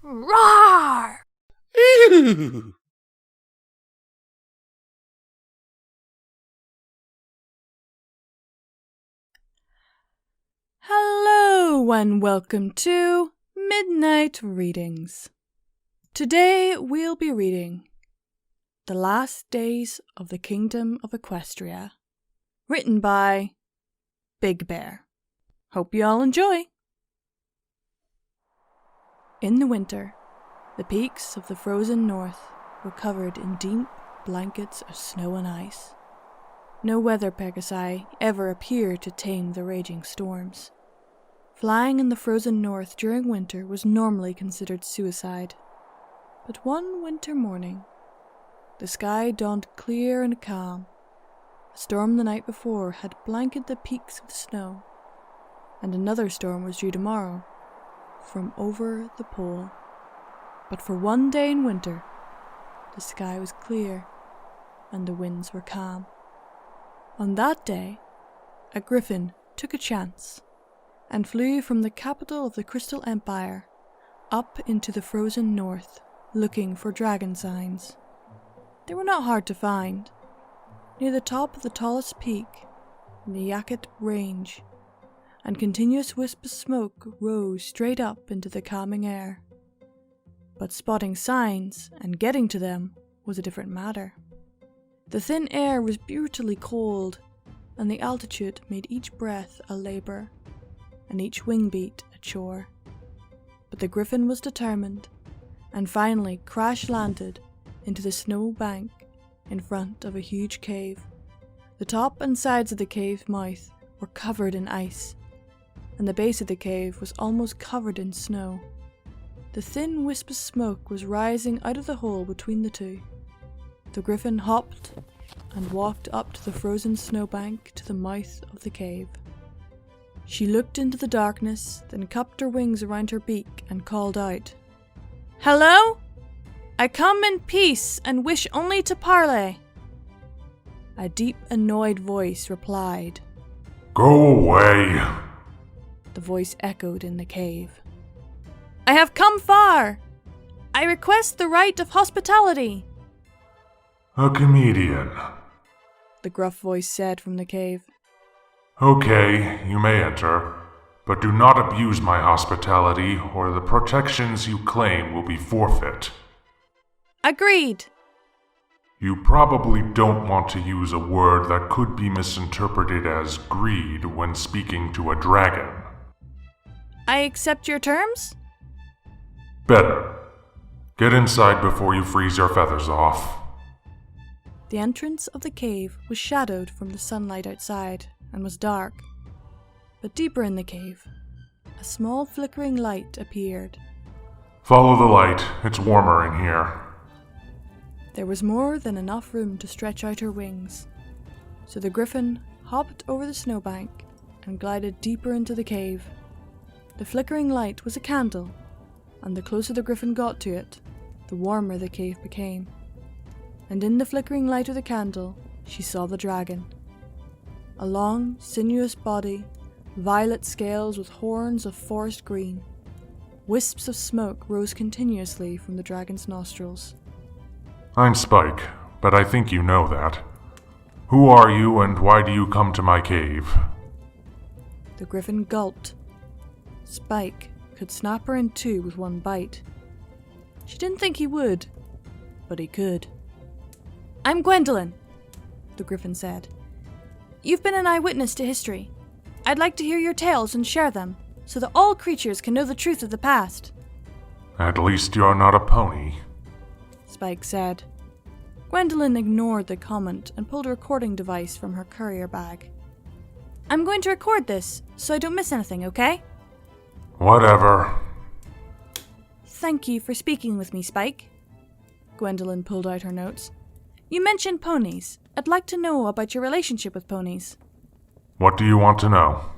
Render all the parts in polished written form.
Roar! Hello and welcome to Midnight Readings. Today we'll be reading The Last Days of the Kingdom of Equestria, written by Big Bear. Hope you all enjoy. In the winter, the peaks of the frozen north were covered in deep blankets of snow and ice. No weather pegasi ever appeared to tame the raging storms. Flying in the frozen north during winter was normally considered suicide. But one winter morning, the sky dawned clear and calm. A storm the night before had blanketed the peaks with snow, and another storm was due tomorrow, from over the pole. But for one day in winter, the sky was clear, and the winds were calm. On that day, a griffin took a chance and flew from the capital of the Crystal Empire up into the frozen north, looking for dragon signs. They were not hard to find. Near the top of the tallest peak in the Yakut Range, and continuous wisps of smoke rose straight up into the calming air. But spotting signs and getting to them was a different matter. The thin air was brutally cold, and the altitude made each breath a labour, and each wing beat a chore. But the griffin was determined, and finally crash-landed into the snow bank in front of a huge cave. The top and sides of the cave mouth were covered in ice, and the base of the cave was almost covered in snow. The thin wisp of smoke was rising out of the hole between the two. The griffin hopped and walked up to the frozen snowbank to the mouth of the cave. She looked into the darkness, then cupped her wings around her beak and called out, "Hello? I come in peace and wish only to parley." A deep, annoyed voice replied. "Go away," the voice echoed in the cave. "I have come far. I request the right of hospitality." "A comedian," the gruff voice said from the cave. "Okay, you may enter, but do not abuse my hospitality or the protections you claim will be forfeit." Agreed. "You probably don't want to use a word that could be misinterpreted as greed when speaking to a dragon." I accept your terms? "Better. Get inside before you freeze your feathers off." The entrance of the cave was shadowed from the sunlight outside and was dark. But deeper in the cave, a small flickering light appeared. "Follow the light. It's warmer in here." There was more than enough room to stretch out her wings, so the griffin hopped over the snowbank and glided deeper into the cave. The flickering light was a candle, and the closer the griffin got to it, the warmer the cave became. And in the flickering light of the candle, she saw the dragon. A long, sinuous body, violet scales with horns of forest green. Wisps of smoke rose continuously from the dragon's nostrils. "I'm Spike, but I think you know that. Who are you and why do you come to my cave?" The griffin gulped. Spike could snap her in two with one bite. She didn't think he would, but he could. "I'm Gwendolyn," the griffin said. "You've been an eyewitness to history. I'd like to hear your tales and share them, so that all creatures can know the truth of the past." "At least you're not a pony," Spike said. Gwendolyn ignored the comment and pulled a recording device from her courier bag. "I'm going to record this, so I don't miss anything, okay?" "Whatever." "Thank you for speaking with me, Spike." Gwendolyn pulled out her notes. "You mentioned ponies. I'd like to know about your relationship with ponies." "What do you want to know?"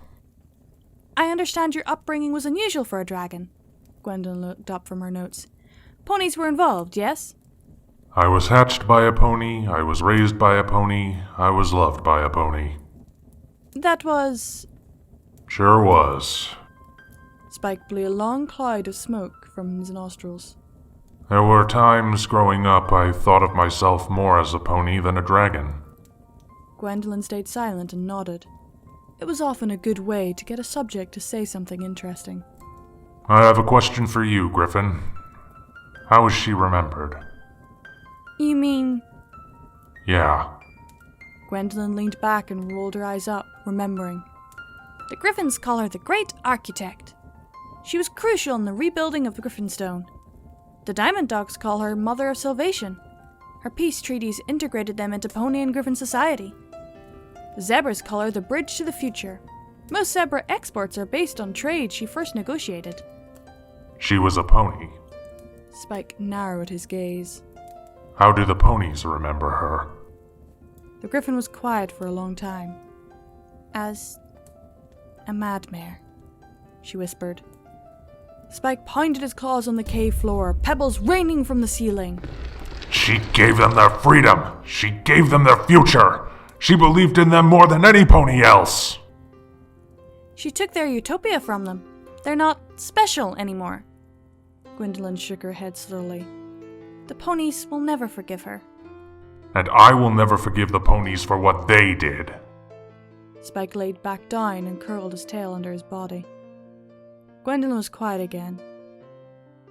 "I understand your upbringing was unusual for a dragon." Gwendolyn looked up from her notes. "Ponies were involved, yes?" "I was hatched by a pony, I was raised by a pony, I was loved by a pony." That was... "Sure was." Spike blew a long cloud of smoke from his nostrils. There were times growing up I thought of myself more as a pony than a dragon. Gwendolyn stayed silent and nodded. It was often a good way to get a subject to say something interesting. I have a question for you, Griffin. How is she remembered? You mean... Yeah. Gwendolyn leaned back and rolled her eyes up, remembering. The Griffins call her the Great Architect. She was crucial in the rebuilding of Griffinstone. The Diamond Dogs call her Mother of Salvation. Her peace treaties integrated them into Pony and Griffin society. The Zebras call her the Bridge to the Future. Most zebra exports are based on trade she first negotiated. She was a pony. Spike narrowed his gaze. How do the ponies remember her? The Griffin was quiet for a long time. As a madmare, she whispered. Spike pounded his claws on the cave floor, pebbles raining from the ceiling. She gave them their freedom. She gave them their future. She believed in them more than any pony else. She took their utopia from them. They're not special anymore. Gwendolyn shook her head slowly. The ponies will never forgive her. And I will never forgive the ponies for what they did. Spike laid back down and curled his tail under his body. Gwendolyn was quiet again.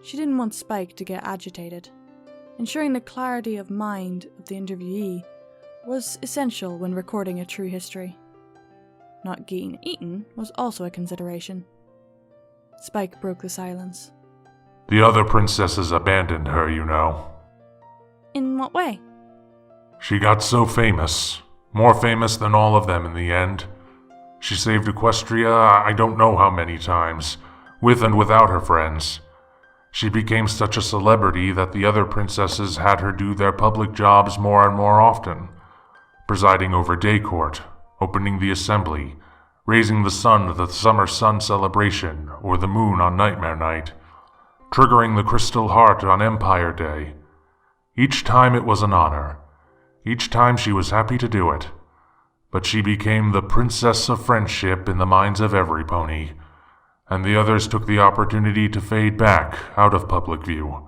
She didn't want Spike to get agitated. Ensuring the clarity of mind of the interviewee was essential when recording a true history. Not getting eaten was also a consideration. Spike broke the silence. The other princesses abandoned her, you know. In what way? She got so famous. More famous than all of them in the end. She saved Equestria I don't know how many times, with and without her friends. She became such a celebrity that the other princesses had her do their public jobs more and more often. Presiding over day court, opening the assembly, raising the sun at the summer sun celebration or the moon on nightmare night, triggering the crystal heart on Empire Day. Each time it was an honor. Each time she was happy to do it. But she became the princess of friendship in the minds of every pony, and the others took the opportunity to fade back out of public view.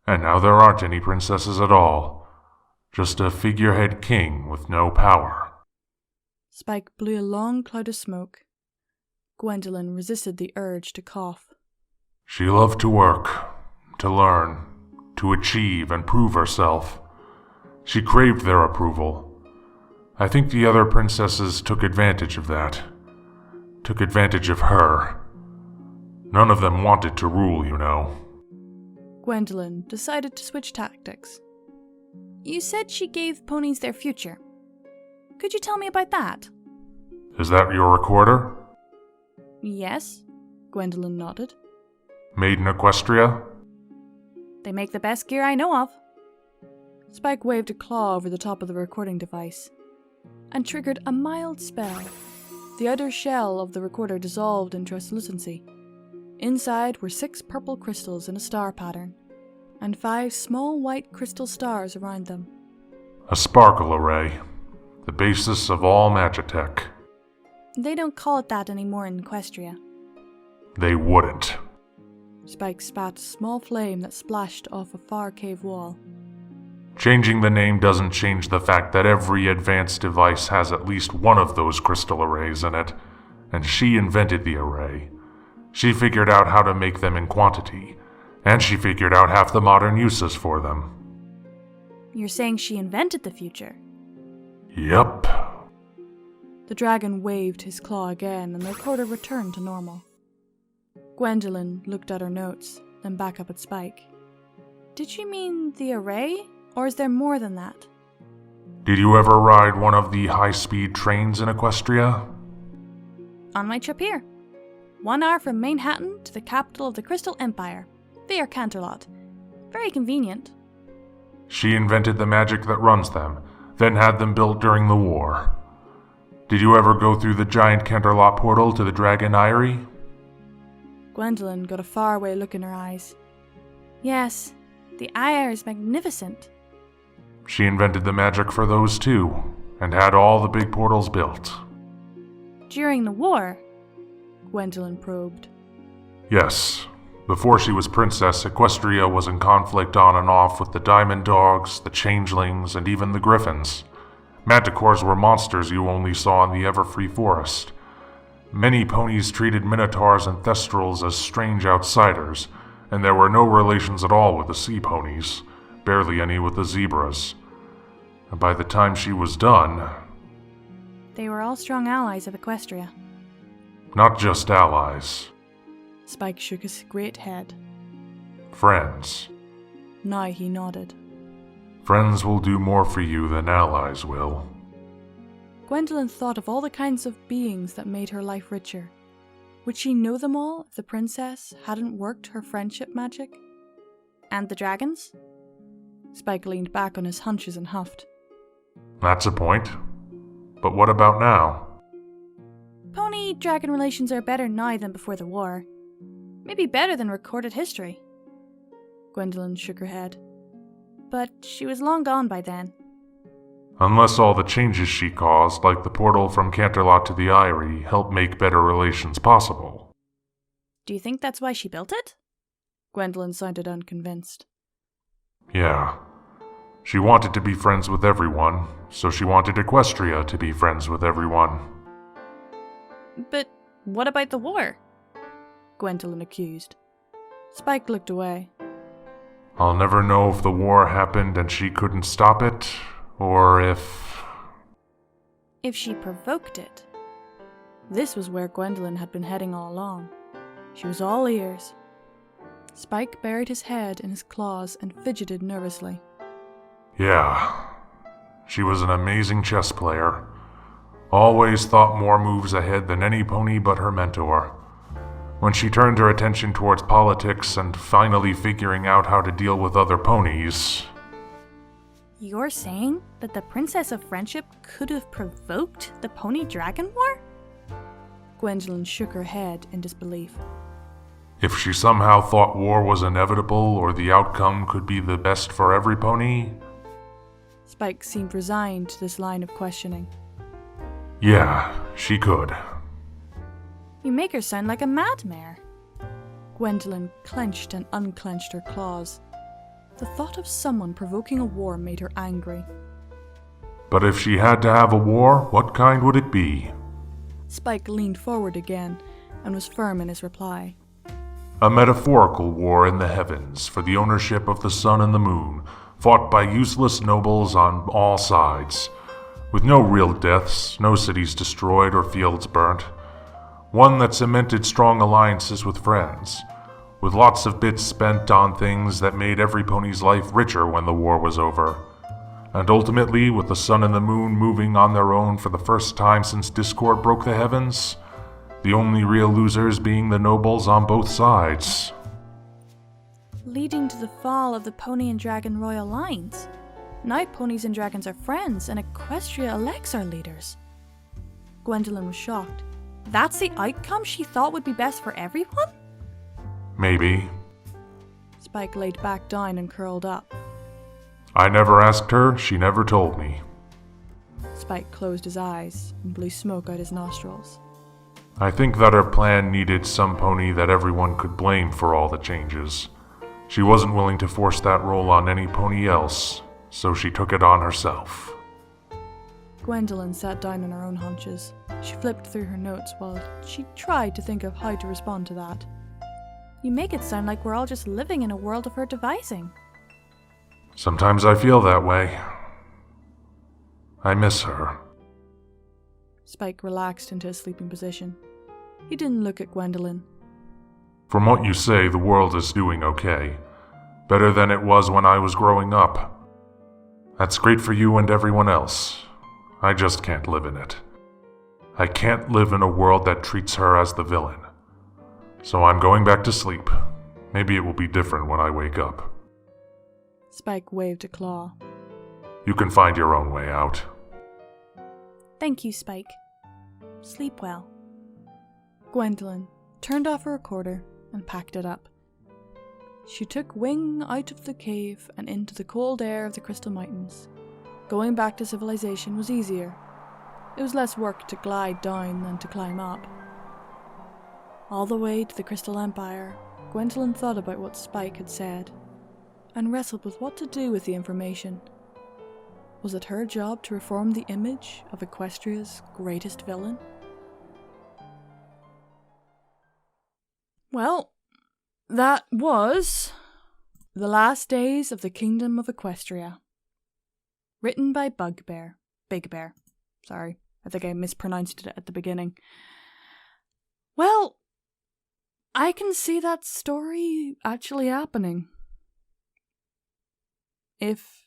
And now there aren't any princesses at all. Just a figurehead king with no power. Spike blew a long cloud of smoke. Gwendolyn resisted the urge to cough. She loved to work, to learn, to achieve and prove herself. She craved their approval. I think the other princesses took advantage of that. Took advantage of her. None of them wanted to rule, you know. Gwendolyn decided to switch tactics. You said she gave ponies their future. Could you tell me about that? Is that your recorder? Yes, Gwendolyn nodded. Made in Equestria? They make the best gear I know of. Spike waved a claw over the top of the recording device and triggered a mild spell. The outer shell of the recorder dissolved in translucency. Inside were 6 purple crystals in a star pattern, and 5 small white crystal stars around them. A sparkle array, the basis of all magitech. They don't call it that anymore in Equestria. They wouldn't. Spike spat a small flame that splashed off a far cave wall. Changing the name doesn't change the fact that every advanced device has at least one of those crystal arrays in it, and she invented the array. She figured out how to make them in quantity, and she figured out half the modern uses for them. You're saying she invented the future? Yep. The dragon waved his claw again, and the recorder returned to normal. Gwendolyn looked at her notes, then back up at Spike. Did she mean the array? Or is there more than that? Did you ever ride one of the high-speed trains in Equestria? On my trip here. 1 hour from Manhattan to the capital of the Crystal Empire, via Canterlot. Very convenient. She invented the magic that runs them, then had them built during the war. Did you ever go through the giant Canterlot portal to the Dragon Eyrie? Gwendolyn got a faraway look in her eyes. Yes, the Eyre is magnificent. She invented the magic for those too, and had all the big portals built. During the war? Gwendolyn probed. Yes. Before she was princess, Equestria was in conflict on and off with the diamond dogs, the changelings, and even the griffins. Manticores were monsters you only saw in the Everfree Forest. Many ponies treated minotaurs and thestrals as strange outsiders, and there were no relations at all with the sea ponies, barely any with the zebras. And by the time she was done... They were all strong allies of Equestria. Not just allies. Spike shook his great head. Friends. Now he nodded. Friends will do more for you than allies will. Gwendolyn thought of all the kinds of beings that made her life richer. Would she know them all if the princess hadn't worked her friendship magic? And the dragons? Spike leaned back on his hunches and huffed. That's a point. But what about now? Pony-dragon relations are better now than before the war. Maybe better than recorded history. Gwendolyn shook her head. But she was long gone by then. Unless all the changes she caused, like the portal from Canterlot to the Eyrie, help make better relations possible. Do you think that's why she built it? Gwendolyn sounded unconvinced. Yeah. She wanted to be friends with everyone, so she wanted Equestria to be friends with everyone. But what about the war? Gwendolyn accused. Spike looked away. I'll never know if the war happened and she couldn't stop it, or if... If she provoked it. This was where Gwendolyn had been heading all along. She was all ears. Spike buried his head in his claws and fidgeted nervously. Yeah. She was an amazing chess player. Always thought more moves ahead than any pony but her mentor. When she turned her attention towards politics and finally figuring out how to deal with other ponies... You're saying that the Princess of Friendship could have provoked the Pony-Dragon War? Gwendolyn shook her head in disbelief. If she somehow thought war was inevitable or the outcome could be the best for every pony... Spike seemed resigned to this line of questioning. Yeah, she could. You make her sound like a madmare. Gwendolyn clenched and unclenched her claws. The thought of someone provoking a war made her angry. But if she had to have a war, what kind would it be? Spike leaned forward again and was firm in his reply. A metaphorical war in the heavens for the ownership of the sun and the moon, fought by useless nobles on all sides, with no real deaths, no cities destroyed or fields burnt. One that cemented strong alliances with friends, with lots of bits spent on things that made every pony's life richer when the war was over. And ultimately, with the sun and the moon moving on their own for the first time since discord broke the heavens, the only real losers being the nobles on both sides. Leading to the fall of the Pony and Dragon royal lines. Now ponies and dragons are friends, and Equestria elects our leaders. Gwendolyn was shocked. That's the outcome she thought would be best for everyone? Maybe. Spike laid back down and curled up. I never asked her, she never told me. Spike closed his eyes and blew smoke out his nostrils. I think that her plan needed some pony that everyone could blame for all the changes. She wasn't willing to force that role on any pony else, so she took it on herself. Gwendolyn sat down on her own haunches. She flipped through her notes while she tried to think of how to respond to that. You make it sound like we're all just living in a world of her devising. Sometimes I feel that way. I miss her. Spike relaxed into a sleeping position. He didn't look at Gwendolyn. From what you say, the world is doing okay. Better than it was when I was growing up. That's great for you and everyone else. I just can't live in it. I can't live in a world that treats her as the villain. So I'm going back to sleep. Maybe it will be different when I wake up. Spike waved a claw. You can find your own way out. Thank you, Spike. Sleep well. Gwendolyn turned off her recorder and packed it up. She took wing out of the cave and into the cold air of the Crystal Mountains. Going back to civilization was easier. It was less work to glide down than to climb up. All the way to the Crystal Empire, Gwendolyn thought about what Spike had said, and wrestled with what to do with the information. Was it her job to reform the image of Equestria's greatest villain? Well, that was The Last Days of the Kingdom of Equestria. Written by Big Bear. Sorry, I think I mispronounced it at the beginning. Well, I can see that story actually happening. If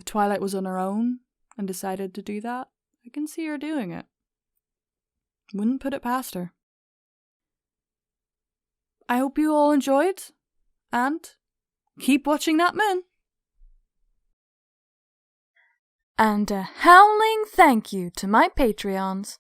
Twilight was on her own and decided to do that, I can see her doing it. Wouldn't put it past her. I hope you all enjoyed, and keep watching that moon. And a howling thank you to my Patreons.